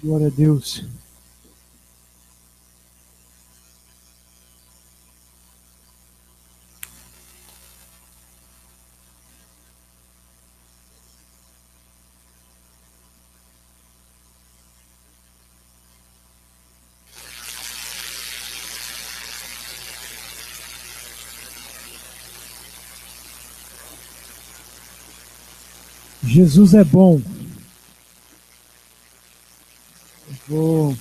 Glória a Deus. Jesus é bom. Eu vou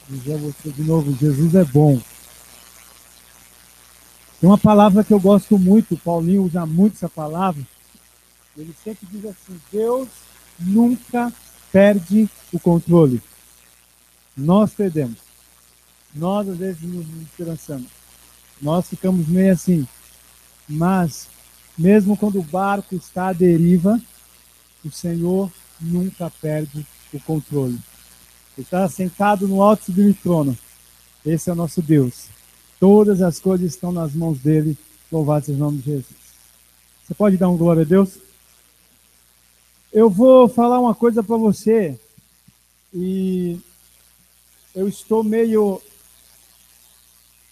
dizer a você de novo, Jesus é bom. Tem uma palavra que eu gosto muito, o Paulinho usa muito essa palavra. Ele sempre diz assim: Deus nunca perde o controle. Nós perdemos. Nós às vezes nos esperançamos. Nós ficamos meio assim. Mas, mesmo quando o barco está à deriva, o Senhor nunca perde o controle. Ele está sentado no alto e sublime trono. Esse é o nosso Deus. Todas as coisas estão nas mãos dele. Louvado seja o nome de Jesus. Você pode dar um glória a Deus? Eu vou falar uma coisa para você. E eu estou meio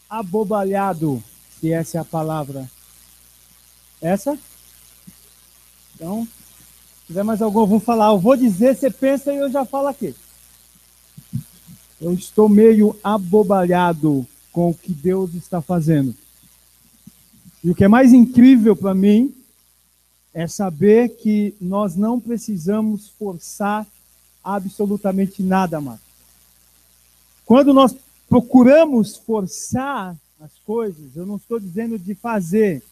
abobalhado, se essa é a palavra. Essa? Então, se tiver mais algum, eu vou falar. Eu vou dizer, você pensa e eu já falo aqui. Eu estou meio abobalhado com o que Deus está fazendo. E o que é mais incrível para mim é saber que nós não precisamos forçar absolutamente nada mais. Quando nós procuramos forçar as coisas, eu não estou dizendo de fazer,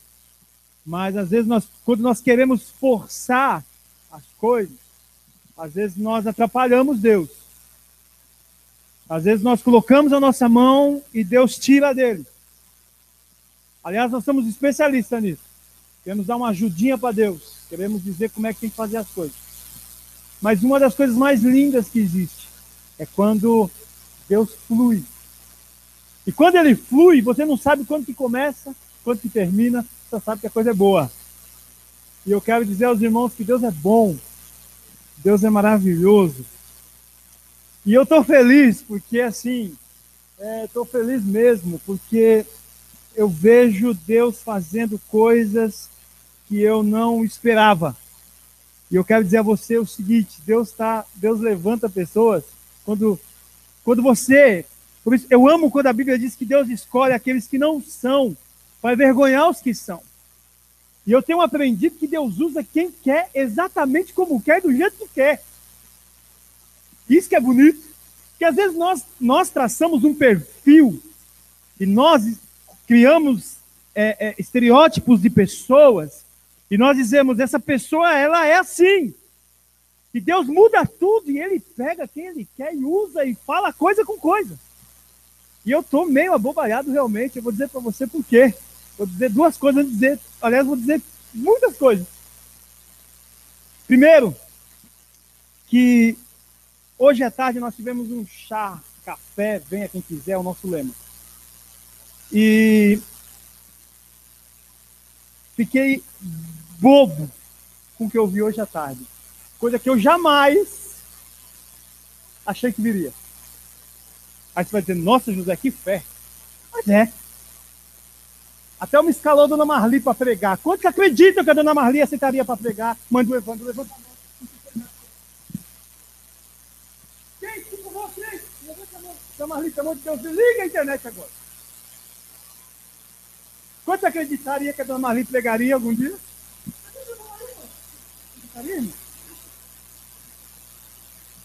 mas às vezes quando nós queremos forçar as coisas, às vezes nós atrapalhamos Deus. Às vezes nós colocamos a nossa mão e Deus tira dele. Aliás, nós somos especialistas nisso. Queremos dar uma ajudinha para Deus. Queremos dizer como é que tem que fazer as coisas. Mas uma das coisas mais lindas que existe é quando Deus flui. E quando ele flui, você não sabe quando que começa, quando que termina, só sabe que a coisa é boa. E eu quero dizer aos irmãos que Deus é bom. Deus é maravilhoso. E eu estou feliz, porque assim, estou feliz mesmo, porque eu vejo Deus fazendo coisas que eu não esperava. E eu quero dizer a você o seguinte: Deus levanta pessoas quando você... Por isso, eu amo quando a Bíblia diz que Deus escolhe aqueles que não são, para envergonhar os que são. E eu tenho aprendido que Deus usa quem quer, exatamente como quer, do jeito que quer. Isso que é bonito. Porque às vezes nós traçamos um perfil e nós criamos estereótipos de pessoas e nós dizemos, essa pessoa, ela é assim. E Deus muda tudo e ele pega quem ele quer e usa e fala coisa com coisa. E eu estou meio abobalhado realmente. Eu vou dizer para você por quê. Vou dizer duas coisas, vou dizer muitas coisas. Primeiro, que hoje à tarde nós tivemos um chá, café, venha quem quiser, é o nosso lema. E fiquei bobo com o que eu vi hoje à tarde. Coisa que eu jamais achei que viria. Aí você vai dizer, nossa, José, que fé. Mas é. Até me escalou a dona Marli para pregar. Quantos acreditam que a dona Marli aceitaria para pregar? Manda o Evandro, levanta a mão. Quem? Por favor, quem? Levanta a mão. Dona Marli, pelo amor de Deus, liga a internet agora. Quantos acreditariam que a dona Marli pregaria algum dia?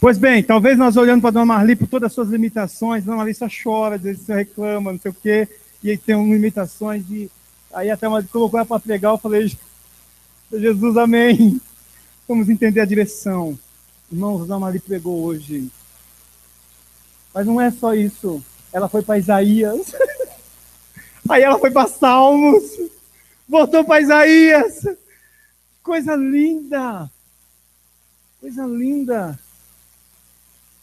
Pois bem, talvez nós olhando para a dona Marli por todas as suas limitações, a dona Marli só chora, às vezes só reclama, não sei o quê, e aí tem limitações de... Aí até uma colocou ela para pregar, eu falei, Jesus, amém. Vamos entender a direção. Irmãos, a dona Marli pregou hoje. Mas não é só isso. Ela foi para Isaías. Aí ela foi para Salmos. Voltou para Isaías. Coisa linda. Coisa linda.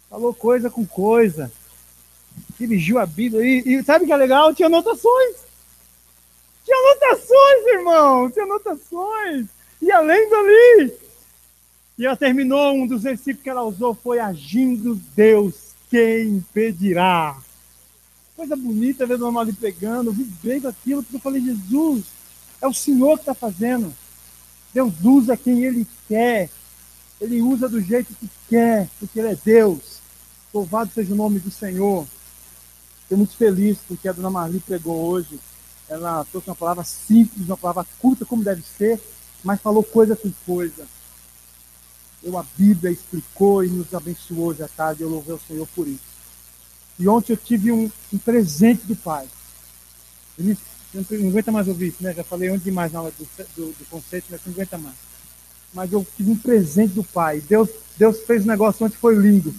Falou coisa com coisa. Dirigiu a Bíblia. E sabe o que é legal? Tinha anotações. Tinha anotações, irmão. Tinha anotações. E além dali. E ela terminou, um dos versículos que ela usou foi agindo Deus quem impedirá? Coisa bonita ver o irmão ali pregando, eu vibrei com aquilo, porque eu falei, Jesus, é o Senhor que está fazendo. Deus usa quem Ele quer. Ele usa do jeito que quer, porque Ele é Deus. Louvado seja o nome do Senhor. Estou muito feliz porque a dona Marli pregou hoje. Ela trouxe uma palavra simples, uma palavra curta como deve ser, mas falou coisa com coisa. A Bíblia explicou e nos abençoou hoje à tarde. Eu louvei o Senhor por isso. E ontem eu tive um presente do Pai. Ele não aguenta mais ouvir isso, né? Já falei ontem demais na hora do conceito, mas não aguenta mais. Mas eu tive um presente do Pai. Deus fez um negócio ontem, foi lindo.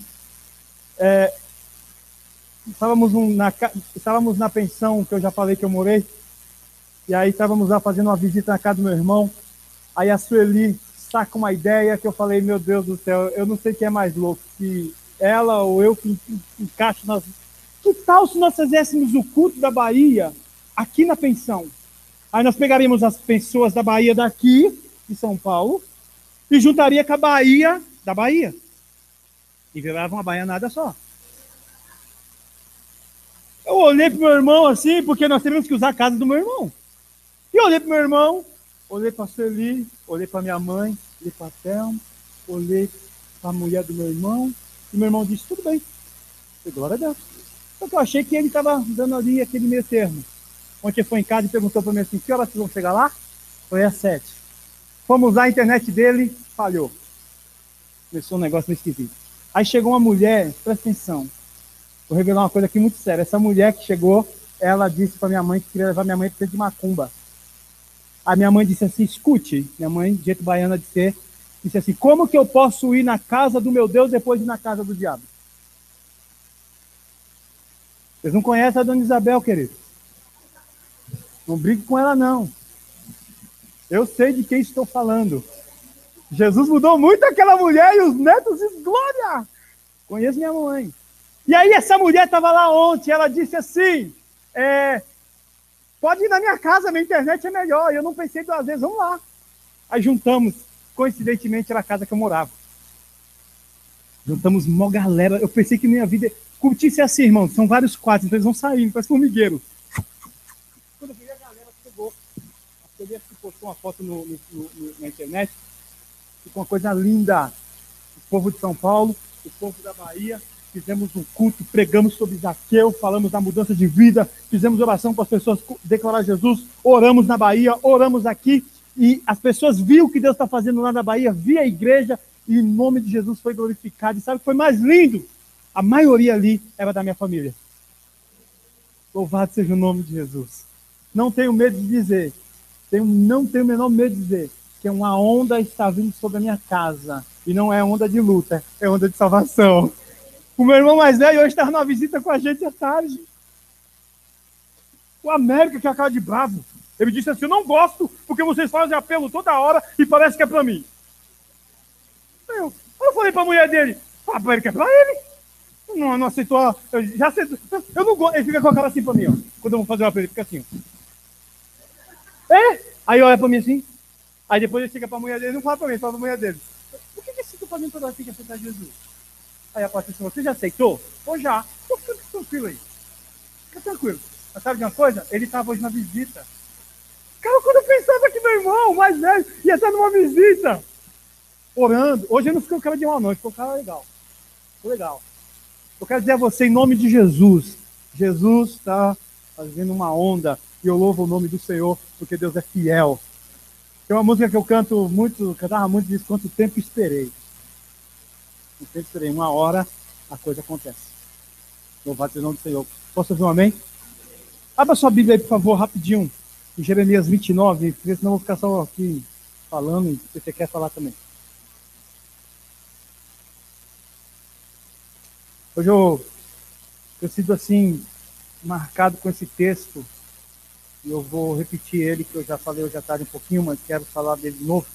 Estávamos na pensão que eu já falei que eu morei. E aí estávamos lá fazendo uma visita na casa do meu irmão. Aí a Sueli saca uma ideia que eu falei, meu Deus do céu, eu não sei quem é mais louco, se ela ou eu que encaixo nas... Que tal se nós fizéssemos o culto da Bahia aqui na pensão? Aí nós pegaríamos as pessoas da Bahia daqui, de São Paulo, e juntaria com a Bahia da Bahia. E virava uma baianada só. Eu olhei pro meu irmão assim, porque nós temos que usar a casa do meu irmão. E eu olhei pro meu irmão, olhei para a Sueli, olhei para minha mãe, olhei para a Thelma, olhei para a mulher do meu irmão, e meu irmão disse, tudo bem. Eu, glória a Deus. Só que eu achei que ele estava dando ali aquele meio termo. Ontem ele foi em casa e perguntou para mim assim, que horas vocês vão chegar lá? Foi às 7. Fomos lá, a internet dele falhou. Começou um negócio meio esquisito. Aí chegou uma mulher, presta atenção, vou revelar uma coisa aqui muito séria. Essa mulher que chegou, ela disse para minha mãe que queria levar minha mãe para o de macumba. A minha mãe disse assim, escute, minha mãe, de jeito baiana de ser, disse assim, como que eu posso ir na casa do meu Deus depois de ir na casa do diabo? Vocês não conhecem a dona Isabel, querido. Não brigue com ela, não. Eu sei de quem estou falando. Jesus mudou muito aquela mulher e os netos de glória. Conheço minha mãe. E aí essa mulher estava lá ontem, ela disse assim, pode ir na minha casa, minha internet é melhor. Eu não pensei duas vezes, vamos lá. Aí juntamos, coincidentemente, era a casa que eu morava. Juntamos uma galera. Eu pensei que minha vida... Curtisse assim, irmão, são vários quadros, então eles vão saindo, parece formigueiro. Quando eu vi a galera chegou, a Celia postou uma foto na internet, ficou uma coisa linda. O povo de São Paulo, o povo da Bahia, fizemos um culto, pregamos sobre Zaqueu, falamos da mudança de vida, fizemos oração para as pessoas declarar Jesus, oramos na Bahia, oramos aqui, e as pessoas viram o que Deus está fazendo lá na Bahia, via a igreja, e o nome de Jesus foi glorificado. E sabe o que foi mais lindo? A maioria ali era da minha família. Louvado seja o nome de Jesus. Não tenho medo de dizer, não tenho o menor medo de dizer, que uma onda está vindo sobre a minha casa. E não é onda de luta, é onda de salvação. O meu irmão mais velho hoje estava numa visita com a gente à tarde. O América, que é a cara de bravo, ele disse assim, eu não gosto, porque vocês fazem apelo toda hora e parece que é para mim. Eu falei para a mulher dele, a América é para ele. Não aceitou, já aceitou. Eu não gosto, ele fica com a cara assim para mim, ó. Quando eu vou fazer uma apelo, ele fica assim, ó. Aí olha para mim assim, aí depois ele chega para a mulher dele, não fala para mim, fala para a mulher dele. Por que você está fazendo toda hora que aceitar Jesus? Aí a Patrícia falou, você já aceitou? Ou já? Fica tranquilo aí. Fica tranquilo. Mas sabe de uma coisa? Ele estava hoje na visita. Cara, quando eu pensava que meu irmão, mais velho, ia estar numa visita, orando. Hoje ele não ficou cara de mal, não. Ele ficou cara legal. Ficou legal. Eu quero dizer a você, em nome de Jesus, Jesus está fazendo uma onda e eu louvo o nome do Senhor, porque Deus é fiel. Tem uma música que eu cantava muito disso, quanto tempo esperei. Quanto tempo esperei, uma hora a coisa acontece. Louvado seja o nome do Senhor. Posso ouvir um amém? Abra sua Bíblia aí, por favor, rapidinho, em Jeremias 29, porque senão eu vou ficar só aqui falando, e você quer falar também. Hoje eu sido assim, marcado com esse texto, e eu vou repetir ele, que eu já falei hoje à tarde um pouquinho, mas quero falar dele de novo.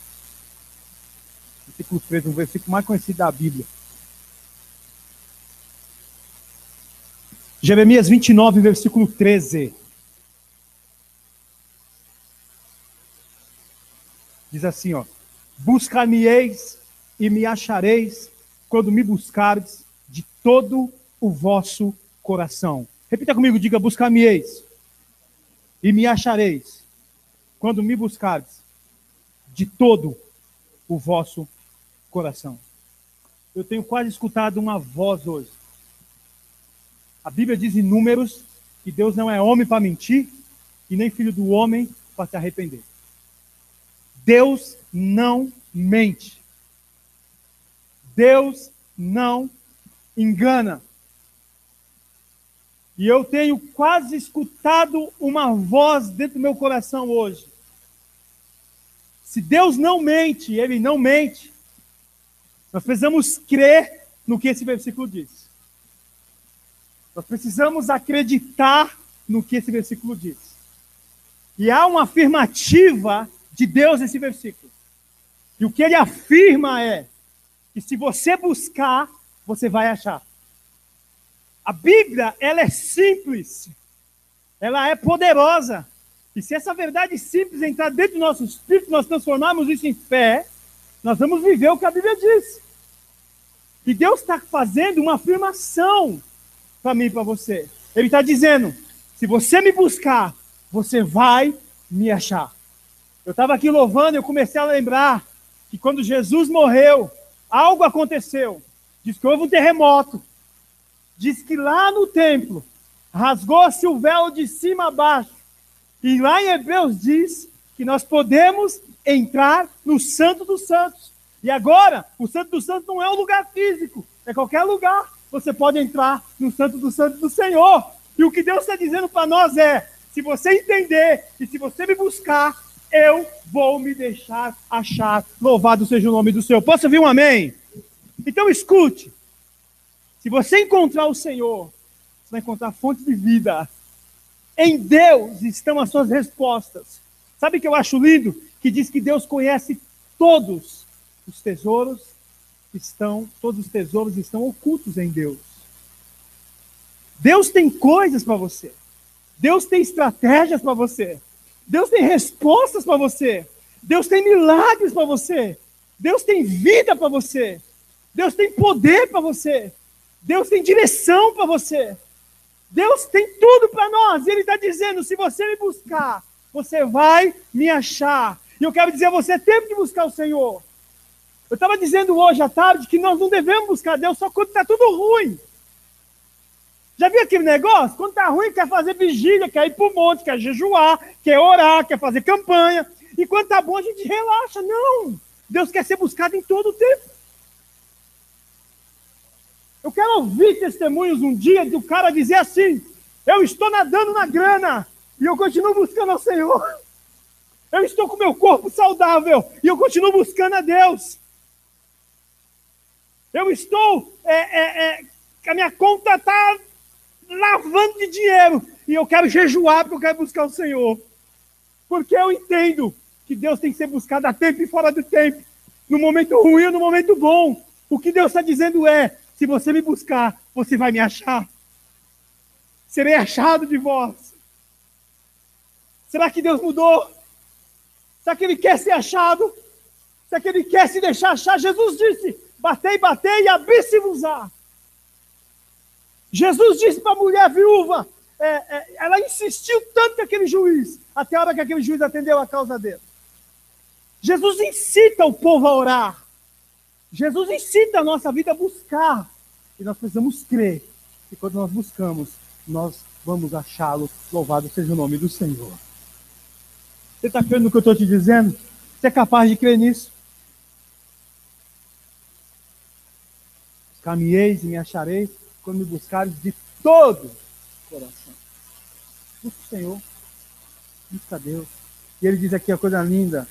Versículo 13, um versículo mais conhecido da Bíblia. Jeremias 29, versículo 13. Diz assim, ó. Buscar-me-eis e me achareis quando me buscardes de todo o vosso coração. Repita comigo, diga: buscar-me-eis e me achareis, quando me buscardes de todo o vosso coração. Eu tenho quase escutado uma voz hoje. A Bíblia diz em Números que Deus não é homem para mentir e nem filho do homem para se arrepender. Deus não mente. Deus não engana. E eu tenho quase escutado uma voz dentro do meu coração hoje. Se Deus não mente, Ele não mente, nós precisamos crer no que esse versículo diz. Nós precisamos acreditar no que esse versículo diz. E há uma afirmativa de Deus nesse versículo. E o que ele afirma é que se você buscar, você vai achar. A Bíblia, ela é simples. Ela é poderosa. E se essa verdade simples entrar dentro do nosso espírito, nós transformarmos isso em fé, nós vamos viver o que a Bíblia diz. E Deus está fazendo uma afirmação para mim e para você. Ele está dizendo: se você me buscar, você vai me achar. Eu estava aqui louvando e eu comecei a lembrar que quando Jesus morreu, algo aconteceu. Diz que houve um terremoto. Diz que lá no templo, rasgou-se o véu de cima a baixo. E lá em Hebreus diz que nós podemos entrar no Santo dos Santos. E agora, o Santo dos Santos não é um lugar físico, é qualquer lugar. Você pode entrar no Santo dos Santos do Senhor. E o que Deus está dizendo para nós é: se você entender e se você me buscar, eu vou me deixar achar. Louvado seja o nome do Senhor. Posso ouvir um amém? Então escute. Se você encontrar o Senhor, você vai encontrar fonte de vida. Em Deus estão as suas respostas. Sabe o que eu acho lindo? Que diz que Deus conhece todos os tesouros estão ocultos em Deus. Deus tem coisas para você. Deus tem estratégias para você. Deus tem respostas para você. Deus tem milagres para você. Deus tem vida para você. Deus tem poder para você. Deus tem direção para você. Deus tem tudo para nós. E Ele está dizendo: se você me buscar, você vai me achar. E eu quero dizer a você: tem que buscar o Senhor. Eu estava dizendo hoje à tarde que nós não devemos buscar Deus só quando está tudo ruim. Já viu aquele negócio? Quando está ruim, quer fazer vigília, quer ir para o monte, quer jejuar, quer orar, quer fazer campanha. E quando está bom, a gente relaxa. Não! Deus quer ser buscado em todo o tempo. Eu quero ouvir testemunhos um dia do cara dizer assim: eu estou nadando na grana e eu continuo buscando ao Senhor. Eu estou com meu corpo saudável e eu continuo buscando a Deus. Eu estou, a minha conta está lavando de dinheiro e eu quero jejuar porque eu quero buscar o Senhor. Porque eu entendo que Deus tem que ser buscado a tempo e fora do tempo, no momento ruim ou no momento bom. O que Deus está dizendo é: se você me buscar, você vai me achar. Serei achado de vós. Será que Deus mudou? Será que Ele quer ser achado? Será que Ele quer se deixar achar? Jesus disse: batei, batei e abri-se-vos-á. Jesus disse para a mulher viúva, ela insistiu tanto com aquele juiz, até a hora que aquele juiz atendeu a causa dele. Jesus incita o povo a orar. Jesus incita a nossa vida a buscar. E nós precisamos crer que quando nós buscamos, nós vamos achá-lo. Louvado seja o nome do Senhor. Você está crendo no que eu estou te dizendo? Você é capaz de crer nisso? Buscar-me-eis e me achareis quando me buscares de todo o coração. Busca o Senhor. Busca Deus. E Ele diz aqui a coisa linda: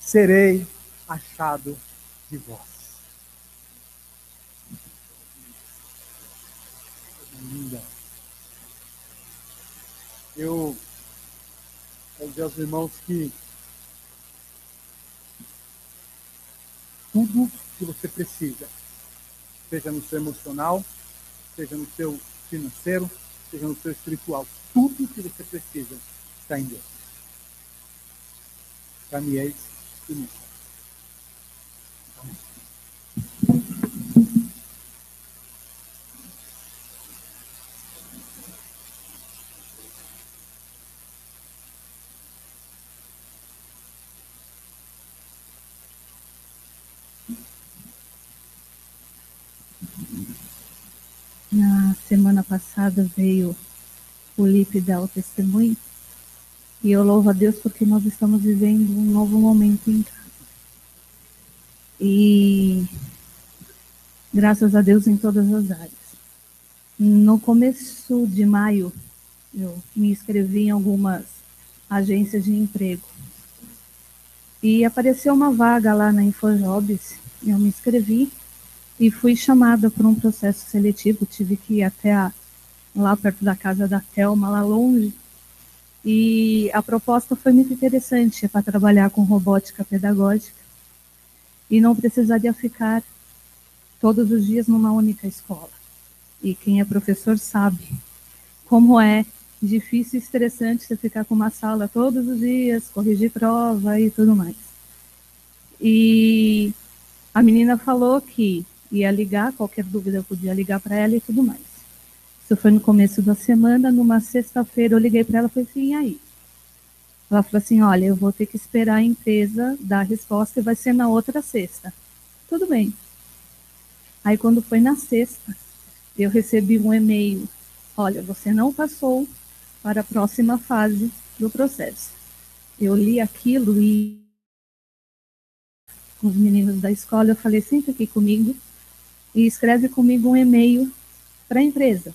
serei achado de vós. Linda. Eu quero dizer aos irmãos que tudo que você precisa, seja no seu emocional, seja no seu financeiro, seja no seu espiritual, tudo que você precisa está em Deus. Caminheis e me Na semana passada veio o Lipe dar o testemunho, e eu louvo a Deus porque nós estamos vivendo um novo momento em casa. E graças a Deus em todas as áreas. No começo de maio, eu me inscrevi em algumas agências de emprego. E apareceu uma vaga lá na InfoJobs, eu me inscrevi e fui chamada para um processo seletivo. Tive que ir até lá perto da casa da Thelma, lá longe. E a proposta foi muito interessante, para trabalhar com robótica pedagógica e não precisaria ficar todos os dias numa única escola. E quem é professor sabe como é difícil e estressante você ficar com uma sala todos os dias, corrigir prova e tudo mais. E a menina falou que ia ligar, qualquer dúvida eu podia ligar para ela e tudo mais. Isso foi no começo da semana, numa sexta-feira eu liguei para ela e falei assim, e aí? Ela falou assim, olha, eu vou ter que esperar a empresa dar a resposta e vai ser na outra sexta. Tudo bem. Aí quando foi na sexta, eu recebi um e-mail, olha, você não passou para a próxima fase do processo. Eu li aquilo e com os meninos da escola, eu falei, senta aqui comigo e escreve comigo um e-mail para a empresa.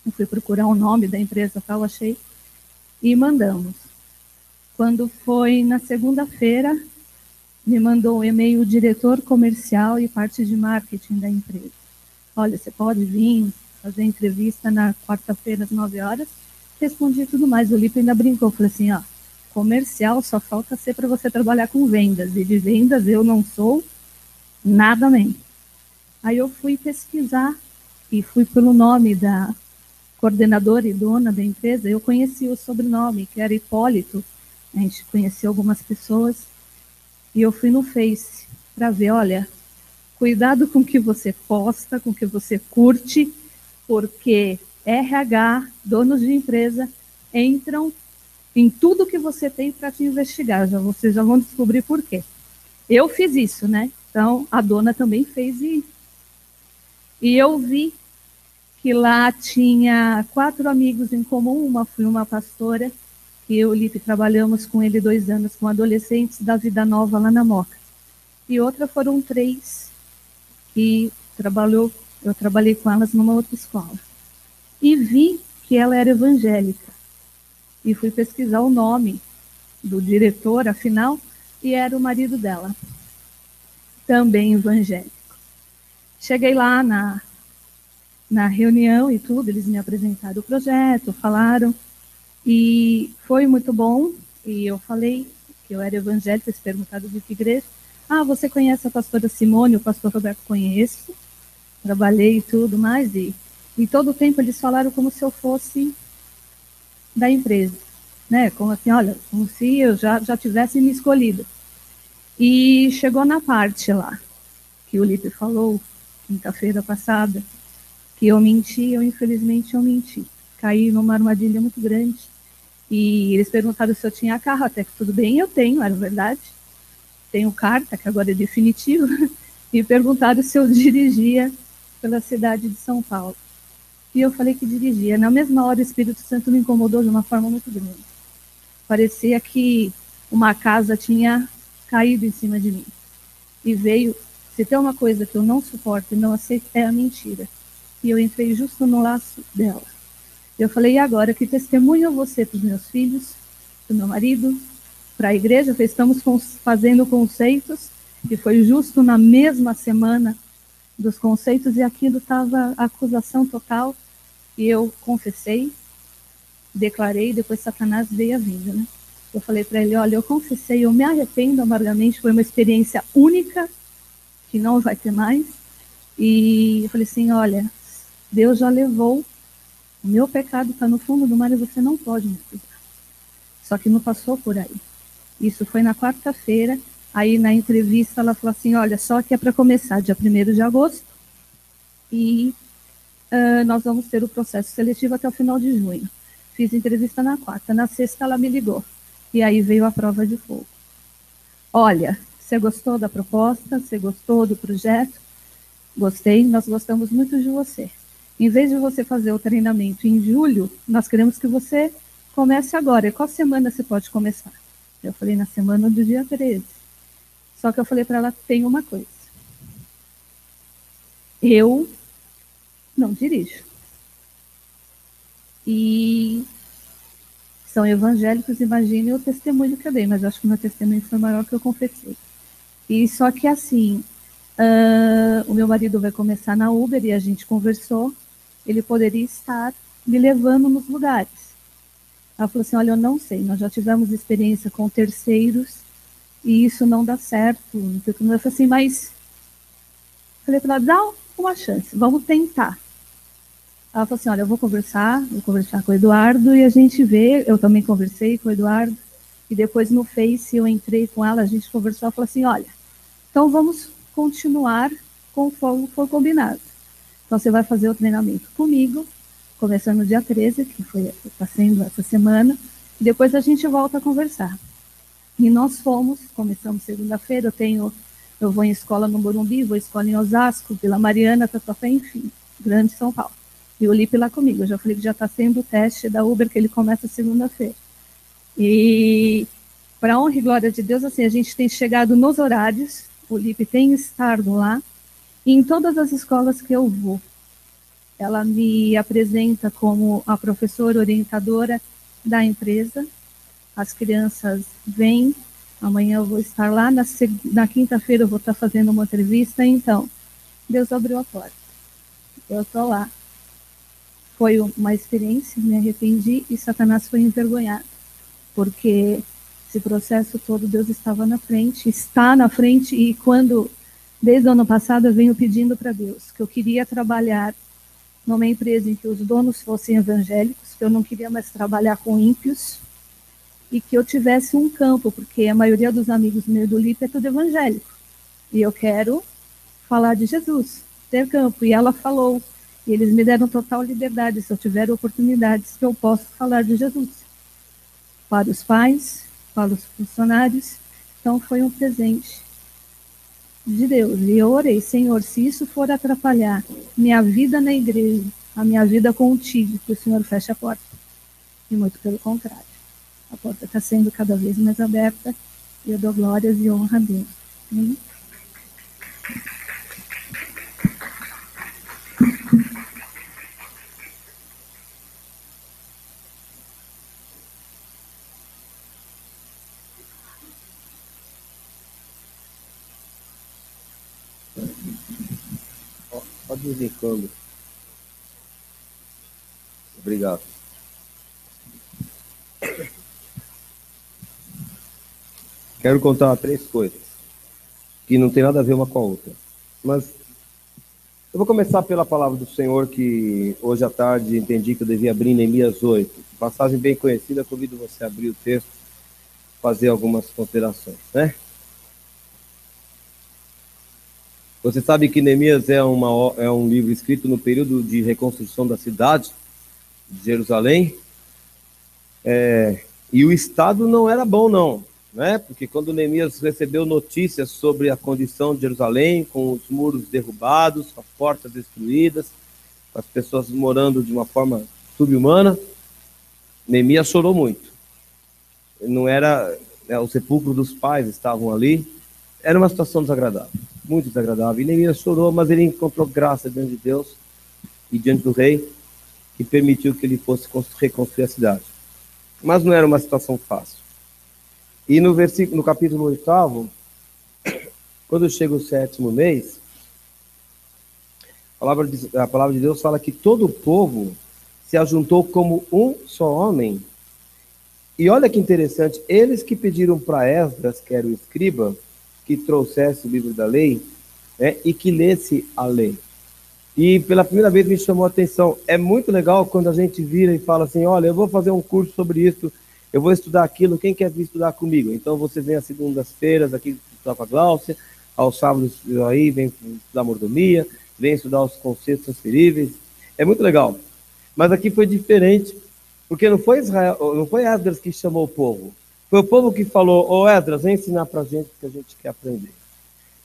Eu fui procurar o nome da empresa, tal, achei, e mandamos. Quando foi na segunda-feira, me mandou um e-mail o diretor comercial e parte de marketing da empresa. Olha, você pode vir fazer entrevista na quarta-feira às 9 horas? Respondi tudo mais. O Lipe ainda brincou, falei assim, ó, comercial só falta ser para você trabalhar com vendas, e de vendas eu não sou nada nem. Aí eu fui pesquisar e fui pelo nome da coordenadora e dona da empresa. Eu conheci o sobrenome, que era Hipólito. A gente conheceu algumas pessoas e eu fui no Face para ver, olha, cuidado com o que você posta, com o que você curte, porque RH, donos de empresa, entram em tudo que você tem para te investigar. Vocês já vão descobrir por quê. Eu fiz isso, né? Então, a dona também fez e eu vi que lá tinha 4 amigos em comum. Uma foi uma pastora, que eu e o Lipe trabalhamos com ele 2 anos, com adolescentes da Vida Nova lá na Moca. E outra foram 3 que eu trabalhei com elas numa outra escola. E vi que ela era evangélica. E fui pesquisar o nome do diretor, afinal, e era o marido dela, também evangélico. Cheguei lá na reunião e tudo, eles me apresentaram o projeto, falaram, e foi muito bom. E eu falei que eu era evangélica, eles perguntaram de que igreja. Ah, você conhece a pastora Simone, o pastor Roberto? Conheço, trabalhei e tudo mais, e todo o tempo eles falaram como se eu fosse da empresa, né? Como assim, olha, como se eu já tivesse me escolhido. E chegou na parte lá, que o Lipe falou, quinta-feira passada, que eu menti, infelizmente eu menti. Caí numa armadilha muito grande. E eles perguntaram se eu tinha carro, até que tudo bem, eu tenho, era verdade. Tenho carta, que agora é definitiva. E perguntaram se eu dirigia pela cidade de São Paulo. E eu falei que dirigia. Na mesma hora, o Espírito Santo me incomodou de uma forma muito grande. Parecia que uma casa tinha caído em cima de mim. E veio, se tem uma coisa que eu não suporto e não aceito, é a mentira. E eu entrei justo no laço dela. Eu falei, e agora, que testemunho eu vou ser para os meus filhos, para o meu marido, para a igreja? Estamos fazendo conceitos, e foi justo na mesma semana dos conceitos, e aquilo estava acusação total, e eu confessei, declarei, depois Satanás veio a vinda, né? Eu falei para ele, olha, eu confessei, eu me arrependo amargamente, foi uma experiência única, que não vai ter mais, e eu falei assim, olha, Deus já levou, o meu pecado está no fundo do mar e você não pode me acusar. Só que não passou por aí. Isso foi na quarta-feira. Aí na entrevista ela falou assim, olha, só que é para começar dia 1º de agosto e nós vamos ter o processo seletivo até o final de junho. Fiz entrevista na quarta. Na sexta ela me ligou. E aí veio a prova de fogo. Olha, você gostou da proposta? Você gostou do projeto? Gostei, nós gostamos muito de você. Em vez de você fazer o treinamento em julho, nós queremos que você comece agora. E qual semana você pode começar? Eu falei, na semana do dia 13. Só que eu falei para ela, tem uma coisa. Eu não dirijo. E são evangélicos, imagine o testemunho que eu dei, mas acho que o meu testemunho foi maior que eu confessei. E só que assim, o meu marido vai começar na Uber e a gente conversou, ele poderia estar me levando nos lugares. Ela falou assim, olha, eu não sei, nós já tivemos experiência com terceiros e isso não dá certo. Eu falei assim, mas... Falei para ela, dá uma chance, vamos tentar. Ela falou assim, olha, eu vou conversar com o Eduardo e a gente vê, eu também conversei com o Eduardo, e depois no Face eu entrei com ela, a gente conversou, ela falou assim, olha, então vamos continuar conforme for combinado. Então você vai fazer o treinamento comigo, começando no dia 13, que está sendo essa semana, e depois a gente volta a conversar. E nós começamos segunda-feira, eu vou em escola no Morumbi, vou em escola em Osasco, Vila Mariana, Tatuapé, enfim, Grande São Paulo. E o Lipe lá comigo, eu já falei que já está sendo o teste da Uber, que ele começa segunda-feira. E, para honra e glória de Deus, assim, a gente tem chegado nos horários, o Lipe tem estado lá, e em todas as escolas que eu vou, ela me apresenta como a professora orientadora da empresa, as crianças vêm, amanhã eu vou estar lá, na quinta-feira eu vou estar fazendo uma entrevista, então, Deus abriu a porta, eu estou lá. Foi uma experiência, me arrependi e Satanás foi envergonhado, porque esse processo todo Deus estava na frente, está na frente, e desde o ano passado eu venho pedindo para Deus que eu queria trabalhar numa empresa em que os donos fossem evangélicos, que eu não queria mais trabalhar com ímpios, e que eu tivesse um campo, porque a maioria dos amigos meus do Lipe é tudo evangélico, e eu quero falar de Jesus, ter campo, e ela falou, e eles me deram total liberdade, se eu tiver oportunidades, que eu posso falar de Jesus. Para os pais, para os funcionários. Então, foi um presente de Deus. E eu orei, Senhor, se isso for atrapalhar minha vida na igreja, a minha vida contigo, que o Senhor feche a porta. E muito pelo contrário. A porta está sendo cada vez mais aberta e eu dou glórias e honra a Deus. Amém? Pode de vez em quando. Obrigado. Quero contar 3 coisas que não tem nada a ver uma com a outra. Mas eu vou começar pela palavra do Senhor, que hoje à tarde entendi que eu devia abrir em Neemias 8. Passagem bem conhecida, convido você a abrir o texto, fazer algumas considerações, né? Você sabe que Neemias é um livro escrito no período de reconstrução da cidade de Jerusalém, e o estado não era bom não, né? Porque quando Neemias recebeu notícias sobre a condição de Jerusalém, com os muros derrubados, as portas destruídas, as pessoas morando de uma forma subhumana, Neemias chorou muito. Não era, o sepulcro dos pais estavam ali, era uma situação desagradável, muito desagradável. E Neemias chorou, mas ele encontrou graça diante de Deus e diante do rei, que permitiu que ele fosse reconstruir a cidade. Mas não era uma situação fácil. E no capítulo 8, quando chega o 7º mês, a palavra de Deus fala que todo o povo se ajuntou como um só homem. E olha que interessante, eles que pediram para Esdras, que era o escriba, que trouxesse o livro da lei, né, e que lesse a lei. E pela primeira vez me chamou a atenção. É muito legal quando a gente vira e fala assim, olha, eu vou fazer um curso sobre isso, eu vou estudar aquilo, quem quer vir estudar comigo? Então você vem às segundas-feiras aqui estudar com a Gláucia, aos sábados aí vem estudar mordomia, vem estudar os conceitos transferíveis. É muito legal. Mas aqui foi diferente, porque não foi Esdras que chamou o povo. Foi o povo que falou, ô Esdras, vem ensinar para a gente o que a gente quer aprender.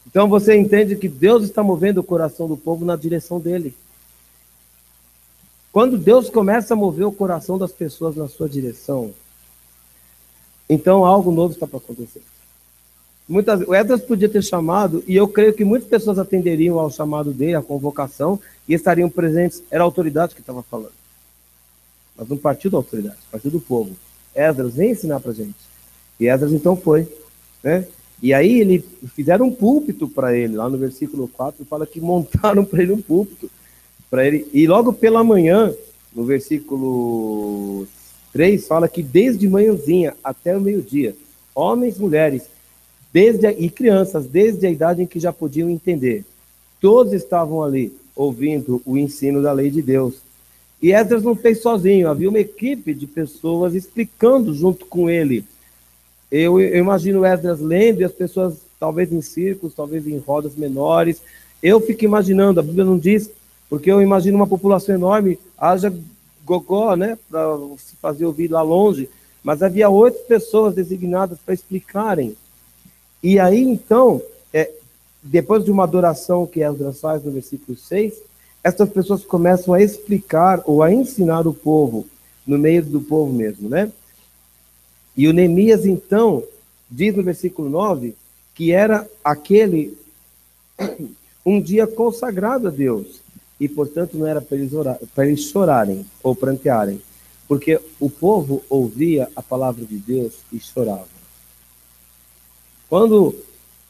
Então você entende que Deus está movendo o coração do povo na direção dele. Quando Deus começa a mover o coração das pessoas na sua direção, então algo novo está para acontecer. O Esdras podia ter chamado, e eu creio que muitas pessoas atenderiam ao chamado dele, à convocação, e estariam presentes. Era a autoridade que estava falando. Mas não partiu da autoridade, partiu do povo. Esdras, vem ensinar para a gente. E Esdras então foi, né? E aí fizeram um púlpito para ele, lá no versículo 4, fala que montaram para ele um púlpito. Para ele, e logo pela manhã, no versículo 3, fala que desde manhãzinha até o meio-dia, homens, mulheres, e crianças, desde a idade em que já podiam entender, todos estavam ali, ouvindo o ensino da lei de Deus. E Esdras não fez sozinho, havia uma equipe de pessoas explicando junto com ele. Eu imagino Esdras lendo e as pessoas, talvez em círculos, talvez em rodas menores. Eu fico imaginando, a Bíblia não diz, porque eu imagino uma população enorme, haja gogó, né, para se fazer ouvir lá longe, mas havia 8 pessoas designadas para explicarem. E aí, então, depois de uma adoração que Esdras faz no versículo 6, essas pessoas começam a explicar ou a ensinar o povo, no meio do povo mesmo, né? E o Neemias, então, diz no versículo 9, que era um dia consagrado a Deus, e, portanto, não era para eles chorarem ou prantearem, porque o povo ouvia a palavra de Deus e chorava. Quando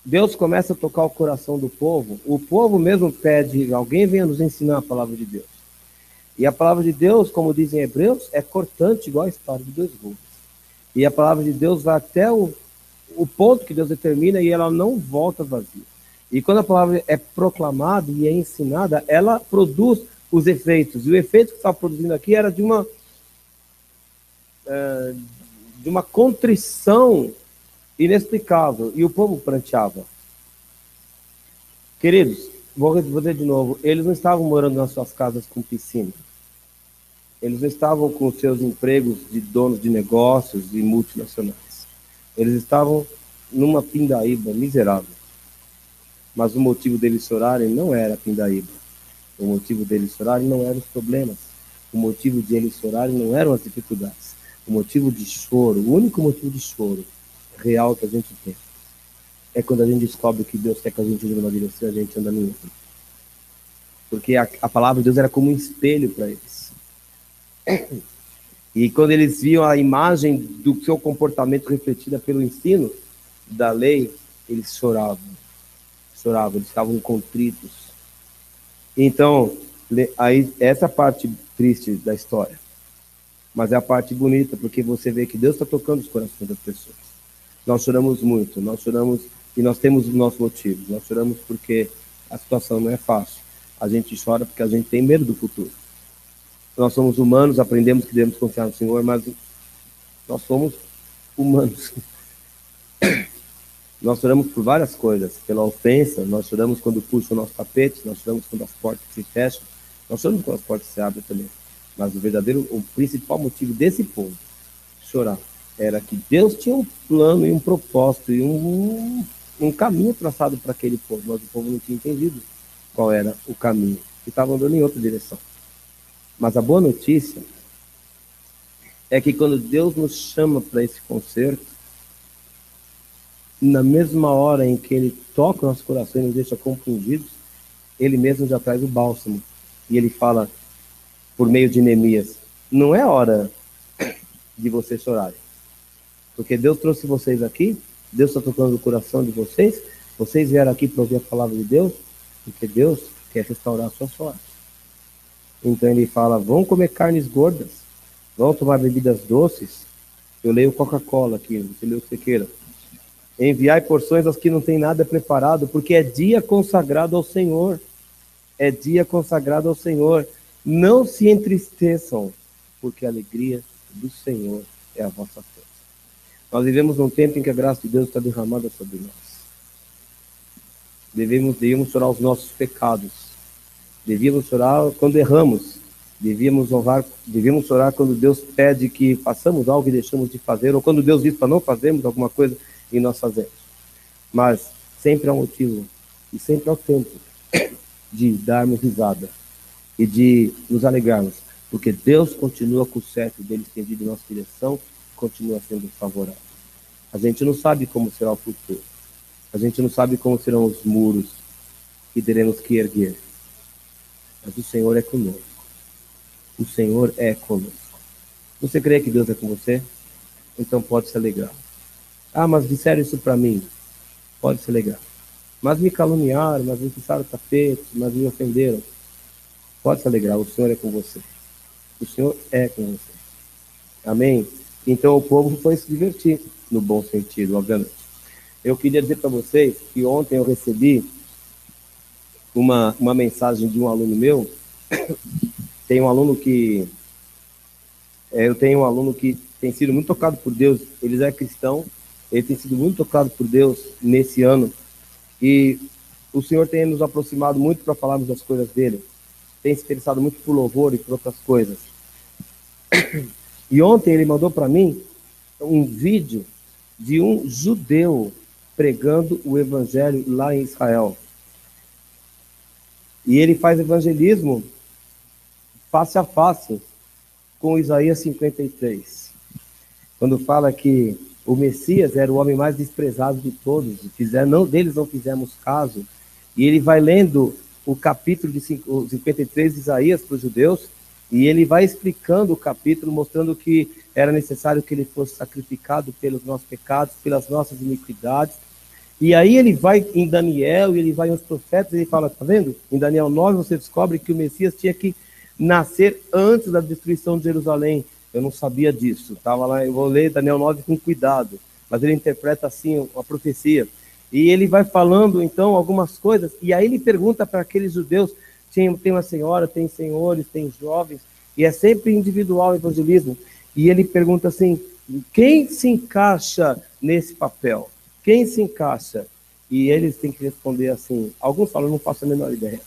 Deus começa a tocar o coração do povo, o povo mesmo pede, alguém venha nos ensinar a palavra de Deus. E a palavra de Deus, como dizem Hebreus, é cortante igual a espada de 2 gumes. E a palavra de Deus vai até o ponto que Deus determina e ela não volta vazia. E quando a palavra é proclamada e é ensinada, ela produz os efeitos. E o efeito que estava produzindo aqui era de uma contrição inexplicável. E o povo pranteava. Queridos, vou dizer de novo, eles não estavam morando nas suas casas com piscina. Eles não estavam com seus empregos de donos de negócios e multinacionais. Eles estavam numa pindaíba miserável. Mas o motivo deles chorarem não era a pindaíba. O motivo deles chorarem não eram os problemas. O motivo de eles chorarem não eram as dificuldades. O motivo de choro, o único motivo de choro real que a gente tem, é quando a gente descobre que Deus quer que a gente ande numa direção e a gente anda em outra. Porque a palavra de Deus era como um espelho para eles. E quando eles viam a imagem do seu comportamento refletida pelo ensino da lei, eles choravam, eles estavam contritos. Então, aí, essa é a parte triste da história. Mas é a parte bonita, porque você vê que Deus está tocando os corações das pessoas. Nós choramos muito, nós choramos e nós temos os nossos motivos. Nós choramos porque a situação não é fácil. A gente chora porque a gente tem medo do futuro. Nós somos humanos, aprendemos que devemos confiar no Senhor, mas nós somos humanos. Nós choramos por várias coisas, pela ofensa, nós choramos quando puxam o nosso tapete, nós choramos quando as portas se fecham, nós choramos quando as portas se abrem também. Mas o principal motivo desse povo chorar era que Deus tinha um plano e um propósito e um caminho traçado para aquele povo, mas o povo não tinha entendido qual era o caminho e estava andando em outra direção. Mas a boa notícia é que quando Deus nos chama para esse concerto, na mesma hora em que Ele toca o nosso coração e nos deixa compungidos, Ele mesmo já traz o bálsamo. E Ele fala, por meio de Neemias, não é hora de vocês chorarem. Porque Deus trouxe vocês aqui, Deus está tocando o coração de vocês, vocês vieram aqui para ouvir a palavra de Deus, porque Deus quer restaurar a sua sorte. Então Ele fala, vão comer carnes gordas, vão tomar bebidas doces. Eu leio Coca-Cola aqui, você lê o que você queira. Enviai porções aos que não têm nada preparado, porque é dia consagrado ao Senhor. É dia consagrado ao Senhor. Não se entristeçam, porque a alegria do Senhor é a vossa força. Nós vivemos num tempo em que a graça de Deus está derramada sobre nós. Devíamos chorar os nossos pecados. Devíamos chorar quando erramos. Devíamos chorar quando Deus pede que façamos algo e deixamos de fazer, ou quando Deus diz para não fazermos alguma coisa e nós fazemos. Mas sempre há um motivo e sempre há o tempo de darmos risada e de nos alegrarmos, porque Deus continua com o cetro dele estendido em nossa direção, continua sendo favorável. A gente não sabe como será o futuro. A gente não sabe como serão os muros que teremos que erguer. Mas o Senhor é conosco. O Senhor é conosco. Você crê que Deus é com você? Então pode se alegrar. Ah, mas disseram isso para mim. Pode se alegrar. Mas me caluniaram, mas me pisaram o tapete, mas me ofenderam. Pode se alegrar, o Senhor é com você. O Senhor é com você. Amém? Então o povo foi se divertir, no bom sentido, obviamente. Eu queria dizer para vocês que ontem eu recebi uma mensagem de um aluno meu. Tem um aluno que... eu tenho um aluno que tem sido muito tocado por Deus. Ele é cristão. Ele tem sido muito tocado por Deus nesse ano. E o Senhor tem nos aproximado muito para falarmos das coisas dele. Tem se interessado muito por louvor e por outras coisas. E ontem ele mandou para mim um vídeo de um judeu pregando o evangelho lá em Israel. E ele faz evangelismo face a face com Isaías 53. Quando fala que o Messias era o homem mais desprezado de todos, deles não fizemos caso. E ele vai lendo o capítulo de 53 de Isaías para os judeus, e ele vai explicando o capítulo, mostrando que era necessário que ele fosse sacrificado pelos nossos pecados, pelas nossas iniquidades. E aí ele vai em Daniel, e ele vai nos profetas, e ele fala, tá vendo? Em Daniel 9 você descobre que o Messias tinha que nascer antes da destruição de Jerusalém. Eu não sabia disso, estava lá, eu vou ler Daniel 9 com cuidado, mas ele interpreta assim uma profecia. E ele vai falando então algumas coisas, e aí ele pergunta para aqueles judeus, tem uma senhora, tem senhores, tem jovens, e é sempre individual o evangelismo. E ele pergunta assim, quem se encaixa nesse papel? Quem se encaixa? E eles têm que responder assim, alguns falam, não faço a menor ideia,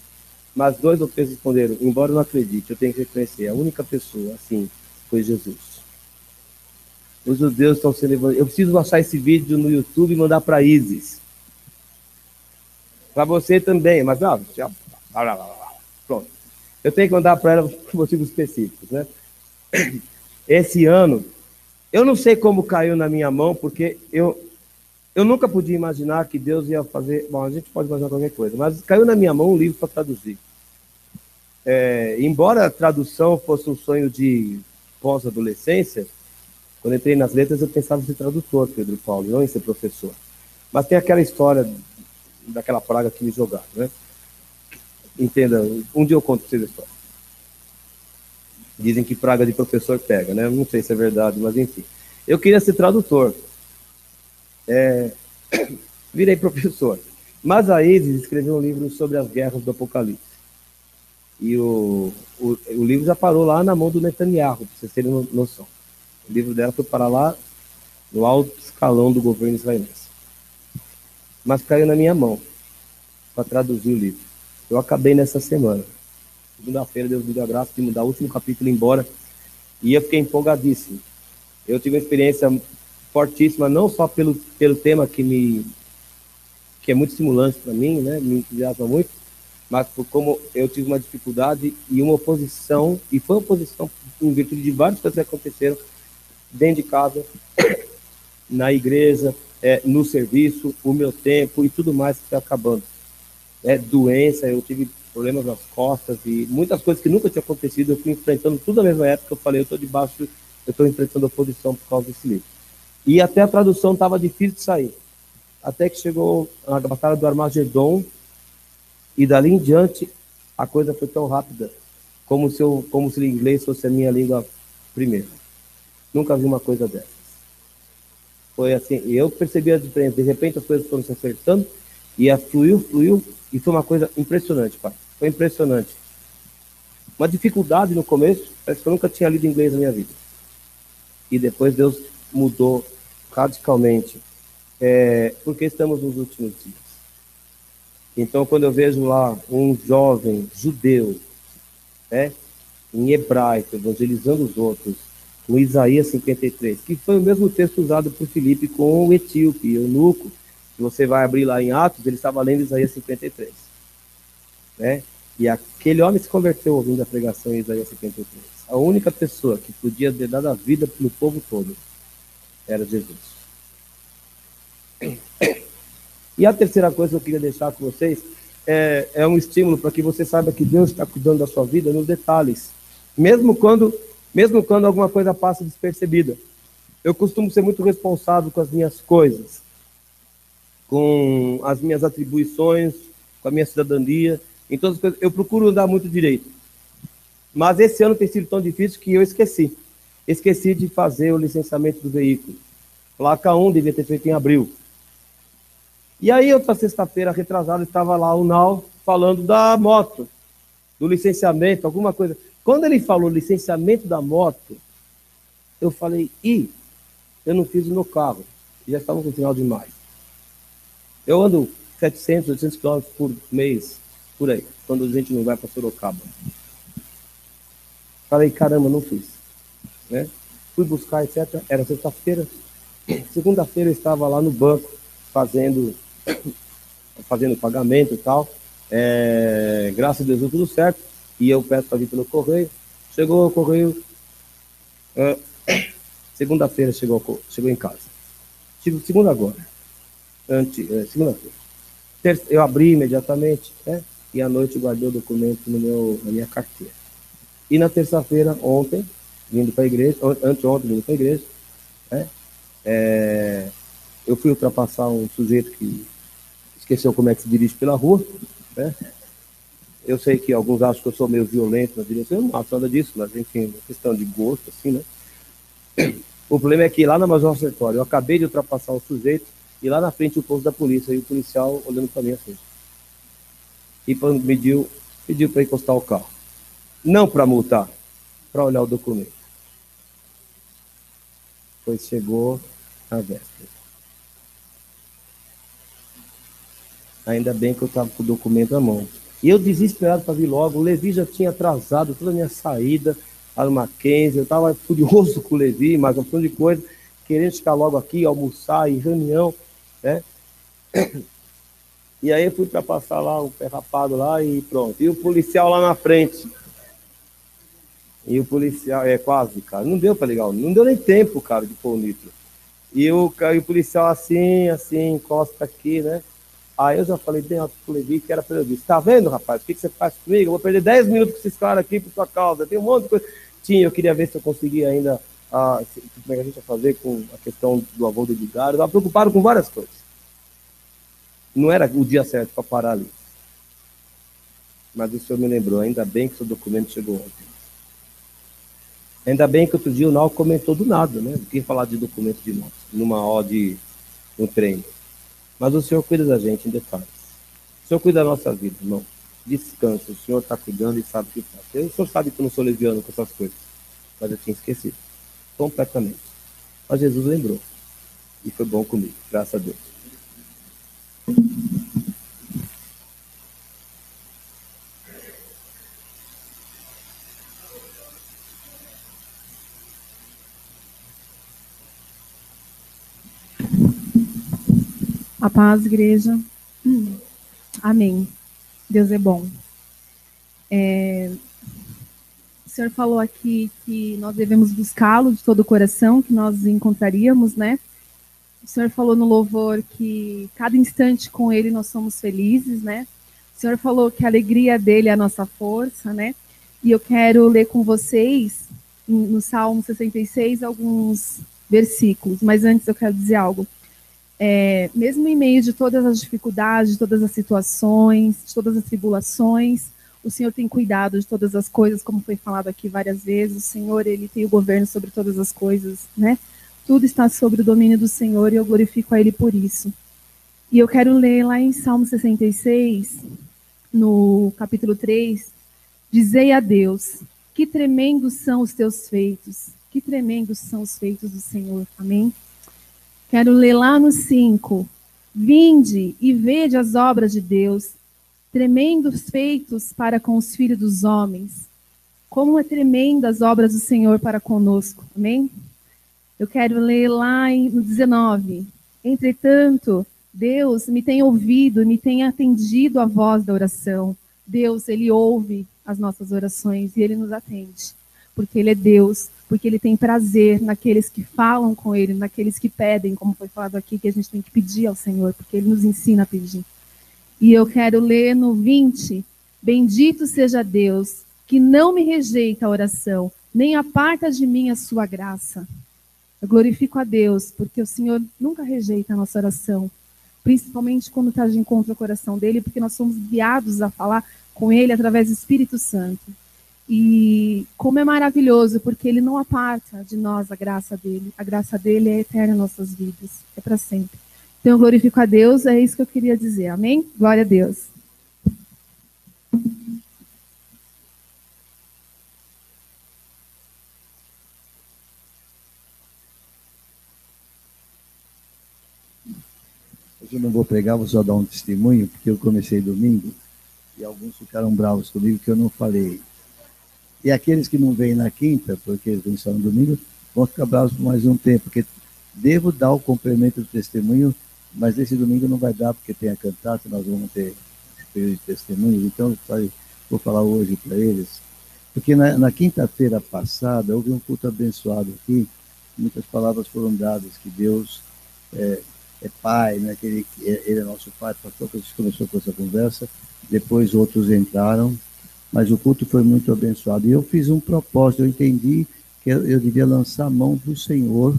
mas 2 ou 3 responderam, embora eu não acredite, eu tenho que reconhecer, a única pessoa assim foi Jesus. Os judeus estão sendo evangelizados. Eu preciso achar esse vídeo no YouTube e mandar para Isis. Para você também, mas pronto. Eu tenho que mandar para ela por motivos específicos, né? Esse ano, eu não sei como caiu na minha mão, porque eu nunca podia imaginar que Deus ia fazer... Bom, a gente pode imaginar qualquer coisa, mas caiu na minha mão um livro para traduzir. Embora a tradução fosse um sonho de pós-adolescência, quando entrei nas letras eu pensava em ser tradutor, Pedro Paulo, não em ser professor. Mas tem aquela história daquela praga que me jogaram, né? Entenda, um dia eu conto para vocês a história. Dizem que praga de professor pega, né? Não sei se é verdade, mas enfim. Eu queria ser tradutor. Virei professor. Mas a Isis escreveu um livro sobre as guerras do Apocalipse. E o livro já parou lá na mão do Netanyahu, para vocês terem noção. O livro dela foi parar lá no alto escalão do governo israelense. Mas caiu na minha mão para traduzir o livro. Eu acabei nessa semana. Segunda-feira, Deus me deu a graça de mudar o último capítulo embora. E eu fiquei empolgadíssimo. Eu tive uma experiência fortíssima, não só pelo tema que é muito estimulante para mim, né? Me entusiasma muito, mas por como eu tive uma dificuldade e uma oposição, e foi uma oposição em virtude de várias coisas que aconteceram dentro de casa, na igreja, no serviço, o meu tempo e tudo mais que foi acabando. Doença, eu tive problemas nas costas e muitas coisas que nunca tinham acontecido, eu fui enfrentando tudo na mesma época. Eu falei, eu estou enfrentando oposição por causa desse livro. E até a tradução estava difícil de sair. Até que chegou a batalha do Armagedon, e dali em diante a coisa foi tão rápida, como se o inglês fosse a minha língua primeira. Nunca vi uma coisa dessas. Foi assim, eu percebi a diferença. De repente as coisas foram se acertando, e fluiu, e foi uma coisa impressionante, pai. Foi impressionante. Uma dificuldade no começo, parece que eu nunca tinha lido inglês na minha vida. E depois Deus mudou radicalmente, porque estamos nos últimos dias. Então, quando eu vejo lá um jovem judeu, em hebraico, evangelizando os outros, com Isaías 53, que foi o mesmo texto usado por Filipe com o etíope, o eunuco, que você vai abrir lá em Atos, ele estava lendo Isaías 53. E aquele homem se converteu ouvindo a pregação em Isaías 53. a única pessoa que podia ter dado a vida pelo povo todo era Jesus. E a terceira coisa que eu queria deixar com vocês é um estímulo para que você saiba que Deus está cuidando da sua vida nos detalhes, mesmo quando alguma coisa passa despercebida. Eu costumo ser muito responsável com as minhas coisas, com as minhas atribuições, com a minha cidadania, em todas as coisas. Eu procuro andar muito direito. Mas esse ano tem sido tão difícil que eu esqueci. Esqueci de fazer o licenciamento do veículo. Placa 1 devia ter feito em abril. E aí, outra sexta-feira retrasada, estava lá o Nau falando da moto, do licenciamento, alguma coisa. Quando ele falou licenciamento da moto, eu falei, eu não fiz o meu carro. Já estava no final de maio. Eu ando 700, 800 quilômetros por mês, por aí, quando a gente não vai para Sorocaba. Falei, caramba, não fiz. Né? Fui buscar, etc. Era sexta-feira. Segunda-feira eu estava lá no banco, fazendo pagamento e tal. Graças a Deus deu tudo certo. E eu peço para vir pelo correio. Chegou o correio. Segunda-feira chegou em casa. Segunda agora. Segunda-feira. Eu abri imediatamente, né? E à noite guardei o documento na minha carteira. E na terça-feira, ontem, vindo para a igreja, anteontem, vindo para a igreja, né? Eu fui ultrapassar um sujeito que esqueceu como é que se dirige pela rua, né? Eu sei que alguns acham que eu sou meio violento na direção, eu não acho nada disso, mas enfim, é questão de gosto, assim, né? O problema é que lá na Major Sertório, eu acabei de ultrapassar o sujeito e lá na frente o posto da polícia e o policial olhando para mim assim. E pediu para encostar o carro. Não para multar, para olhar o documento. Pois chegou a véspera. Ainda bem que eu estava com o documento na mão. E eu desesperado para vir logo. O Levi já tinha atrasado toda a minha saída ao Mackenzie. Eu estava furioso com o Levi, mas um monte de coisa, querendo ficar logo aqui, almoçar e reunião, né? E aí eu fui para passar lá um pé rapado lá e pronto. E o policial lá na frente. E o policial, quase, cara. Não deu para ligar, não deu nem tempo, cara, de pôr o nitro. E o policial assim, encosta aqui, né? Aí eu já falei bem alto pro Levi que era para eu dizer, tá vendo, rapaz, o que você faz comigo? Eu vou perder 10 minutos com esses caras aqui por sua causa. Tem um monte de coisa. Eu queria ver se eu conseguia ainda, como é que a gente ia fazer com a questão do avô do Edgar. Eu estava preocupado com várias coisas. Não era o dia certo para parar ali. Mas o senhor me lembrou, ainda bem que o seu documento chegou ontem. Ainda bem que outro dia o Nau comentou do nada, né? Não queria falar de documento de moto, no treino. Mas o senhor cuida da gente em detalhes. O senhor cuida da nossa vida, irmão. Descansa, o senhor está cuidando e sabe o que faz. O senhor sabe que eu não sou leviano com essas coisas, mas eu tinha esquecido. Completamente. Mas Jesus lembrou. E foi bom comigo, graças a Deus. A paz, igreja. Amém. Deus é bom. O Senhor falou aqui que nós devemos buscá-lo de todo o coração, que nós encontraríamos, né? O Senhor falou no louvor que cada instante com Ele nós somos felizes, né? O Senhor falou que a alegria dele é a nossa força, né? E eu quero ler com vocês, no Salmo 66, alguns versículos. Mas antes eu quero dizer algo. Mesmo em meio de todas as dificuldades, de todas as situações, de todas as tribulações, o Senhor tem cuidado de todas as coisas, como foi falado aqui várias vezes. O Senhor, Ele tem o governo sobre todas as coisas, né? Tudo está sob o domínio do Senhor e eu glorifico a Ele por isso. E eu quero ler lá em Salmo 66, no capítulo 3, dizei a Deus, que tremendos são os teus feitos, que tremendos são os feitos do Senhor. Amém? Quero ler lá no 5. Vinde e vede as obras de Deus, tremendos feitos para com os filhos dos homens. Como é tremenda as obras do Senhor para conosco. Amém? Eu quero ler lá no 19. Entretanto, Deus me tem ouvido e me tem atendido a voz da oração. Deus, Ele ouve as nossas orações e Ele nos atende. porque Ele é Deus, porque Ele tem prazer naqueles que falam com Ele, naqueles que pedem, como foi falado aqui, que a gente tem que pedir ao Senhor, porque Ele nos ensina a pedir. E eu quero ler no 20, bendito seja Deus, que não me rejeita a oração, nem aparta de mim a sua graça. Eu glorifico a Deus, porque o Senhor nunca rejeita a nossa oração, principalmente quando está de encontro ao coração dEle, porque nós somos guiados a falar com Ele através do Espírito Santo. E como é maravilhoso, porque Ele não aparta de nós a graça dEle. A graça dEle é eterna em nossas vidas, é para sempre. Então eu glorifico a Deus, é isso que eu queria dizer, amém? Glória a Deus. Hoje eu não vou pregar, vou só dar um testemunho, porque eu comecei domingo e alguns ficaram bravos comigo que eu não falei. E aqueles que não vêm na quinta, porque eles vêm só no domingo, vão ficar bravos por mais um tempo, porque devo dar o complemento do testemunho, mas esse domingo não vai dar, porque tem a cantata, nós vamos ter esse período de testemunhos, então vou falar hoje para eles. Porque na quinta-feira passada, houve um culto abençoado aqui, muitas palavras foram dadas, que Deus é Pai, né? Que ele é nosso Pai, pastor, que a gente começou com essa conversa, depois outros entraram, mas o culto foi muito abençoado. E eu fiz um propósito, eu entendi que eu devia lançar a mão do Senhor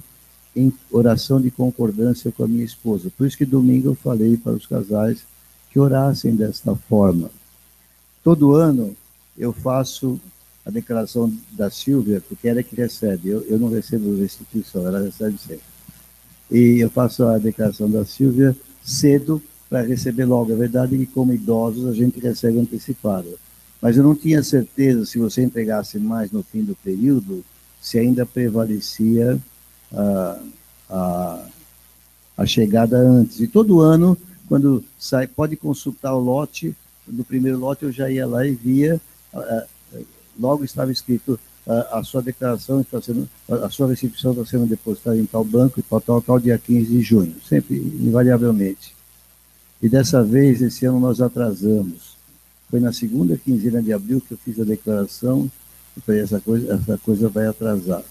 em oração de concordância com a minha esposa. Por isso que domingo eu falei para os casais que orassem desta forma. Todo ano eu faço a declaração da Silvia, porque ela é que recebe, eu não recebo restituição, ela recebe sempre. E eu faço a declaração da Silvia cedo para receber logo. É verdade que como idosos a gente recebe antecipado. Mas eu não tinha certeza se você entregasse mais no fim do período, se ainda prevalecia a chegada antes. E todo ano, quando sai, pode consultar o lote, no primeiro lote eu já ia lá e via, logo estava escrito, a sua declaração está sendo, a sua restituição está sendo depositada em tal banco, e tal, dia 15 de junho, sempre, invariavelmente. E dessa vez, esse ano nós atrasamos. Foi na segunda quinzena de abril que eu fiz a declaração, e falei, essa coisa vai atrasar.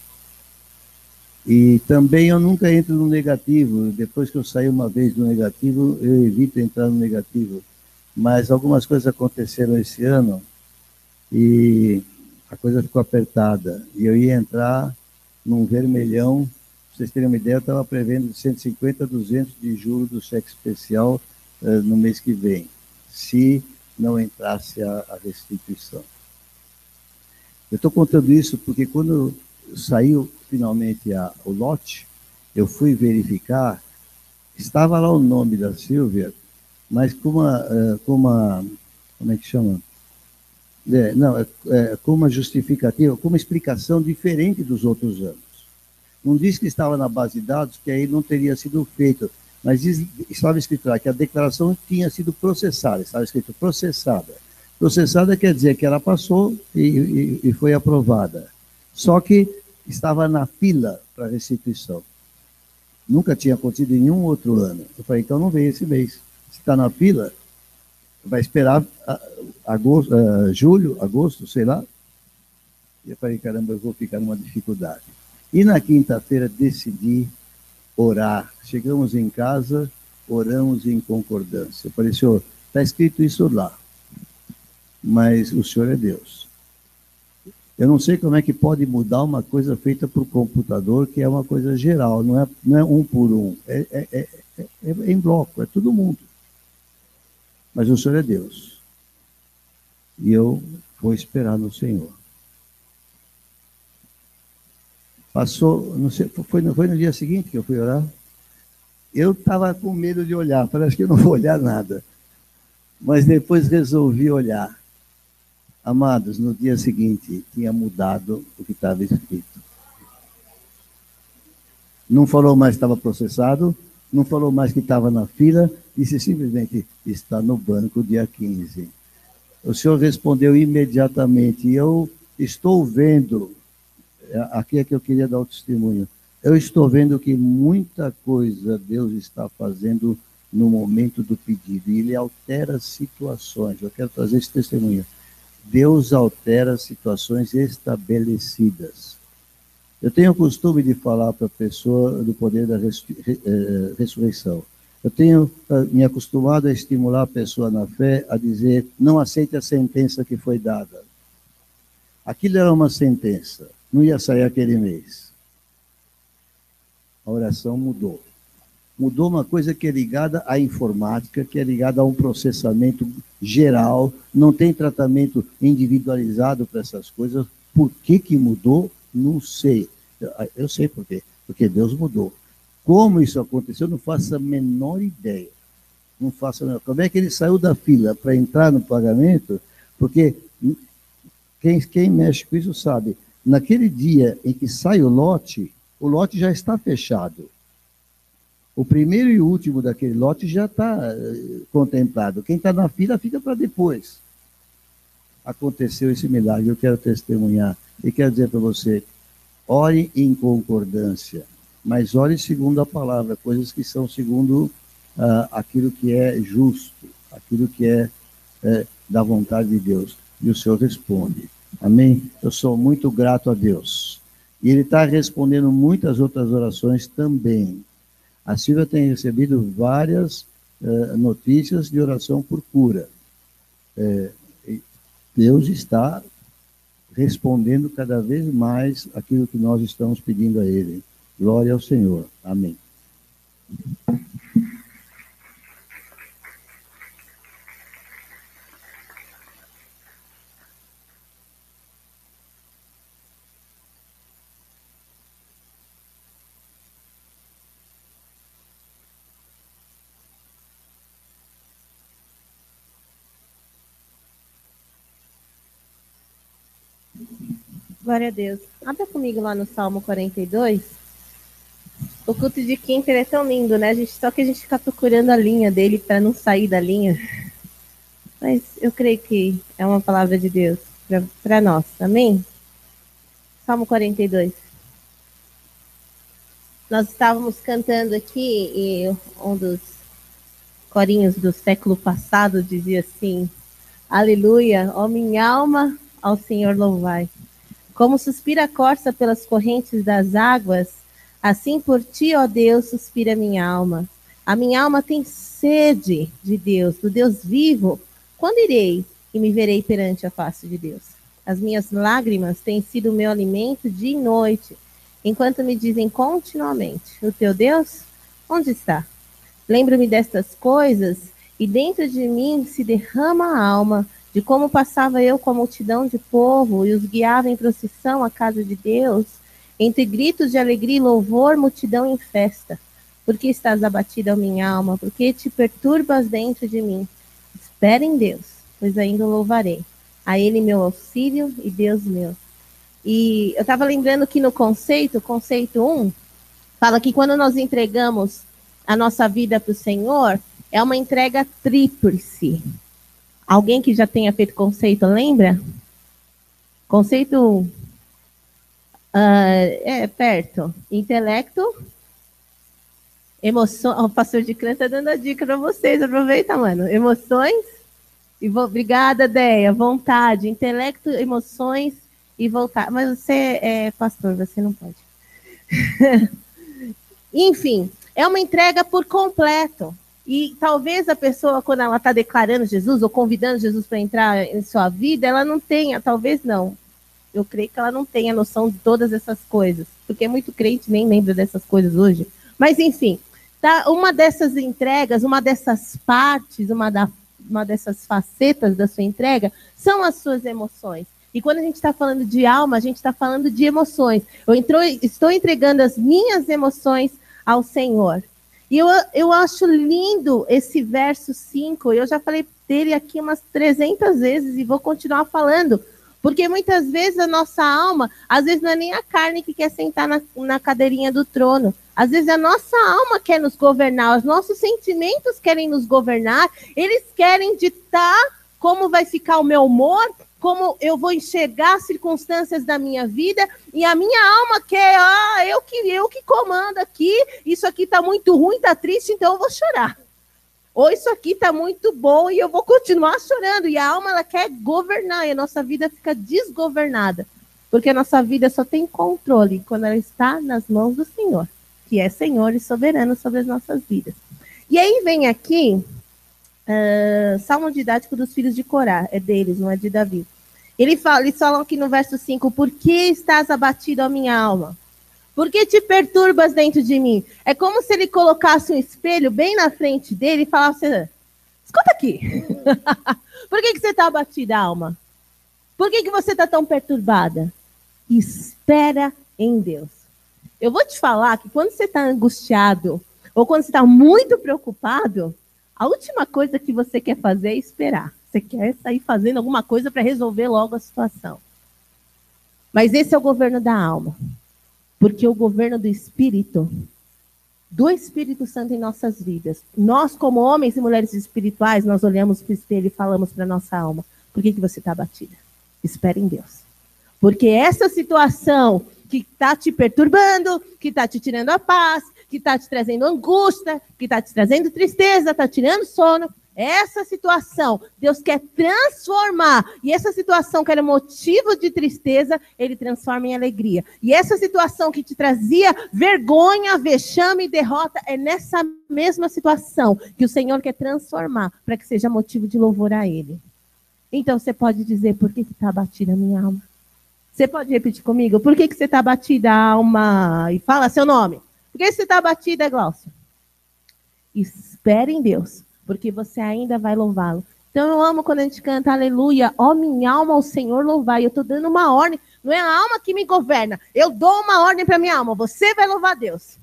E também eu nunca entro no negativo, depois que eu saí uma vez do negativo, eu evito entrar no negativo. Mas algumas coisas aconteceram esse ano, e a coisa ficou apertada, e eu ia entrar num vermelhão. Para vocês terem uma ideia, eu estava prevendo 150 a 200 de juros do cheque especial no mês que vem, se não entrasse a restituição. Eu estou contando isso porque quando saiu finalmente o lote, eu fui verificar, estava lá o nome da Silvia, mas como é que chama? Com uma justificativa, com uma explicação diferente dos outros anos. Não diz que estava na base de dados, que aí não teria sido feito, mas estava escrito lá que a declaração tinha sido processada, estava escrito processada. Processada quer dizer que ela passou e foi aprovada. Só que estava na fila para restituição. Nunca tinha acontecido em nenhum outro ano. Eu falei, então não veio esse mês. Se está na fila, vai esperar julho, agosto, sei lá. E eu falei, caramba, eu vou ficar numa dificuldade. E na quinta-feira decidi orar. Chegamos em casa, oramos em concordância. Eu falei, Senhor, está escrito isso lá, mas o Senhor é Deus. Eu não sei como é que pode mudar uma coisa feita por computador, que é uma coisa geral, não é um por um, é em bloco, é todo mundo. Mas o Senhor é Deus. E eu vou esperar no Senhor. Passou, não sei, foi no dia seguinte que eu fui orar. Eu estava com medo de olhar, parece que eu não vou olhar nada. Mas depois resolvi olhar. Amados, no dia seguinte tinha mudado o que estava escrito. Não falou mais que estava processado, não falou mais que estava na fila, disse simplesmente, está no banco dia 15. O senhor respondeu imediatamente, e eu estou vendo, aqui é que eu queria dar o testemunho, eu estou vendo que muita coisa Deus está fazendo no momento do pedido, e Ele altera situações. Eu quero trazer esse testemunho. Deus altera situações estabelecidas. Eu tenho o costume de falar para a pessoa do poder da ressurreição. Eu tenho me acostumado a estimular a pessoa na fé a dizer: não aceite a sentença que foi dada. Aquilo era uma sentença, não ia sair aquele mês. A oração mudou. Mudou uma coisa que é ligada à informática, que é ligada a um processamento geral, não tem tratamento individualizado para essas coisas. Por que mudou? Não sei. Eu sei por quê. Porque Deus mudou. Como isso aconteceu, não faço a menor ideia. Não faço a menor. Como é que ele saiu da fila para entrar no pagamento? Porque quem mexe com isso sabe. Naquele dia em que sai o lote já está fechado. O primeiro e o último daquele lote já está contemplado. Quem está na fila fica para depois. Aconteceu esse milagre, eu quero testemunhar. E quero dizer para você, ore em concordância, mas ore segundo a palavra, coisas que são segundo aquilo que é justo, aquilo que é da vontade de Deus. E o Senhor responde. Amém? Eu sou muito grato a Deus. E Ele está respondendo muitas outras orações também. A Silvia tem recebido várias notícias de oração por cura. Deus está respondendo cada vez mais aquilo que nós estamos pedindo a Ele. Glória ao Senhor. Amém. Glória a Deus. Abra comigo lá no Salmo 42. O culto de quinta ele é tão lindo, né? Só que a gente fica procurando a linha dele para não sair da linha. Mas eu creio que é uma palavra de Deus para nós. Amém? Salmo 42. Nós estávamos cantando aqui e um dos corinhos do século passado dizia assim: aleluia, ó minha alma, ao Senhor louvai. Como suspira a corça pelas correntes das águas, assim por ti, ó Deus, suspira minha alma. A minha alma tem sede de Deus, do Deus vivo. Quando irei e me verei perante a face de Deus? As minhas lágrimas têm sido o meu alimento dia e noite, enquanto me dizem continuamente: o teu Deus, onde está? Lembro-me destas coisas, e dentro de mim se derrama a alma, de como passava eu com a multidão de povo e os guiava em procissão à casa de Deus, entre gritos de alegria e louvor, multidão em festa. Por que estás abatida, ó minha alma? Por que te perturbas dentro de mim? Espera em Deus, pois ainda o louvarei. A Ele meu auxílio e Deus meu. E eu estava lembrando que no conceito 1, fala que quando nós entregamos a nossa vida para o Senhor, é uma entrega tríplice. Alguém que já tenha feito conceito, lembra? Conceito 1, perto. Intelecto, emoção. O pastor de Clã está dando a dica para vocês, aproveita, mano. Emoções, obrigada, Deia. Vontade, intelecto, emoções e vontade. Mas você é pastor, você não pode. Enfim, é uma entrega por completo. E talvez a pessoa, quando ela está declarando Jesus ou convidando Jesus para entrar em sua vida, ela não tenha, talvez não. Eu creio que ela não tenha noção de todas essas coisas, porque muito crente nem lembra dessas coisas hoje. Mas, enfim, tá, uma dessas entregas, uma dessas partes, uma dessas facetas da sua entrega, são as suas emoções. E quando a gente está falando de alma, a gente está falando de emoções. Estou entregando as minhas emoções ao Senhor. E eu acho lindo esse verso 5, eu já falei dele aqui umas 300 vezes e vou continuar falando, porque muitas vezes a nossa alma, às vezes não é nem a carne que quer sentar na cadeirinha do trono, às vezes a nossa alma quer nos governar, os nossos sentimentos querem nos governar, eles querem ditar como vai ficar o meu humor, como eu vou enxergar as circunstâncias da minha vida, e a minha alma quer, eu que comando aqui, isso aqui está muito ruim, está triste, então eu vou chorar. ou isso aqui está muito bom e eu vou continuar chorando. E a alma, ela quer governar, e a nossa vida fica desgovernada. Porque a nossa vida só tem controle quando ela está nas mãos do Senhor, que é Senhor e soberano sobre as nossas vidas. E aí vem aqui, Salmo didático dos filhos de Corá, é deles, não é de Davi. Eles falam aqui no verso 5, por que estás abatido, ó minha alma? Por que te perturbas dentro de mim? É como se ele colocasse um espelho bem na frente dele e falasse, escuta aqui, por que você está abatida, alma? Por que você está tão perturbada? Espera em Deus. Eu vou te falar que quando você está angustiado, ou quando você está muito preocupado, a última coisa que você quer fazer é esperar. Você quer sair fazendo alguma coisa para resolver logo a situação. Mas esse é o governo da alma. Porque o governo do Espírito Santo em nossas vidas. Nós, como homens e mulheres espirituais, nós olhamos para o espelho e falamos para a nossa alma, por que você está abatida? Espere em Deus. Porque essa situação que está te perturbando, que está te tirando a paz, que está te trazendo angústia, que está te trazendo tristeza, está tirando sono, essa situação, Deus quer transformar. E essa situação que era motivo de tristeza, Ele transforma em alegria. E essa situação que te trazia vergonha, vexame e derrota, é nessa mesma situação que o Senhor quer transformar, para que seja motivo de louvor a Ele. Então você pode dizer, por que está abatida a minha alma? Você pode repetir comigo? Por que você está abatida, alma? E fala seu nome. Por que você está abatida, Glaucia? Espere em Deus, porque você ainda vai louvá-lo. Então eu amo quando a gente canta, aleluia, ó minha alma, ao Senhor louvai. Eu estou dando uma ordem, não é a alma que me governa. Eu dou uma ordem para minha alma, você vai louvar a Deus.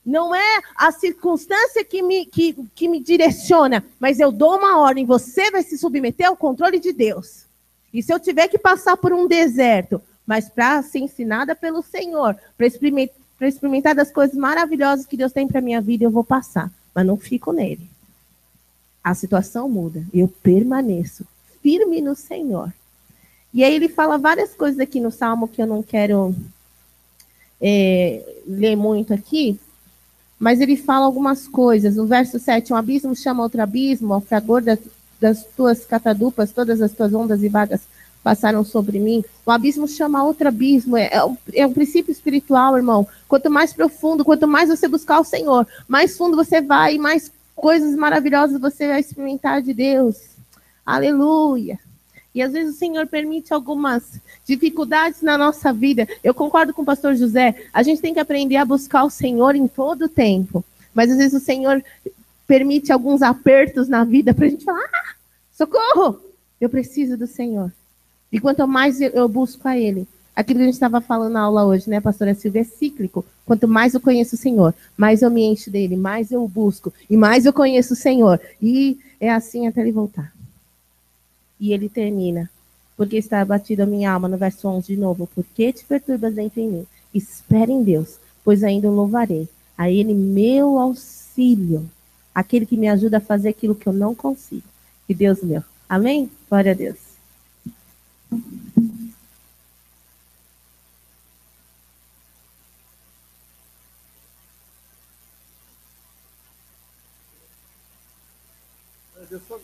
Não é a circunstância que me direciona, mas eu dou uma ordem, você vai se submeter ao controle de Deus. E se eu tiver que passar por um deserto, mas para ser ensinada pelo Senhor, para experimentar das coisas maravilhosas que Deus tem para a minha vida, eu vou passar, mas não fico nele. A situação muda, eu permaneço firme no Senhor. E aí ele fala várias coisas aqui no Salmo que eu não quero ler muito aqui, mas ele fala algumas coisas. No verso 7, um abismo chama outro abismo, ao fragor das tuas catadupas, todas as tuas ondas e vagas passaram sobre mim. O abismo chama outro abismo, é um princípio espiritual, irmão. Quanto mais profundo, quanto mais você buscar o Senhor, mais fundo você vai, e mais coisas maravilhosas você vai experimentar de Deus. Aleluia. E às vezes o Senhor permite algumas dificuldades na nossa vida. Eu concordo com o pastor José, a gente tem que aprender a buscar o Senhor em todo o tempo. Mas às vezes o Senhor permite alguns apertos na vida para a gente falar, socorro, eu preciso do Senhor. E quanto mais eu busco a Ele, aquilo que a gente estava falando na aula hoje, né, pastora Silvia, é cíclico. Quanto mais eu conheço o Senhor, mais eu me encho dele, mais eu o busco, e mais eu conheço o Senhor. E é assim até Ele voltar. E Ele termina, porque está abatida a minha alma, no verso 11 de novo, por que te perturbas dentro em mim? Espere em Deus, pois ainda o louvarei. A Ele meu auxílio, aquele que me ajuda a fazer aquilo que eu não consigo. E Deus meu. Amém? Glória a Deus.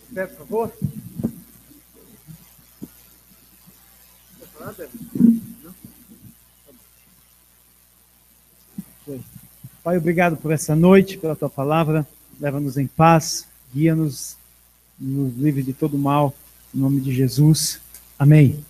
Deus, por favor. Pai, obrigado por essa noite, pela tua palavra. Leva-nos em paz, guia-nos, nos livre de todo mal. Em nome de Jesus. Amém.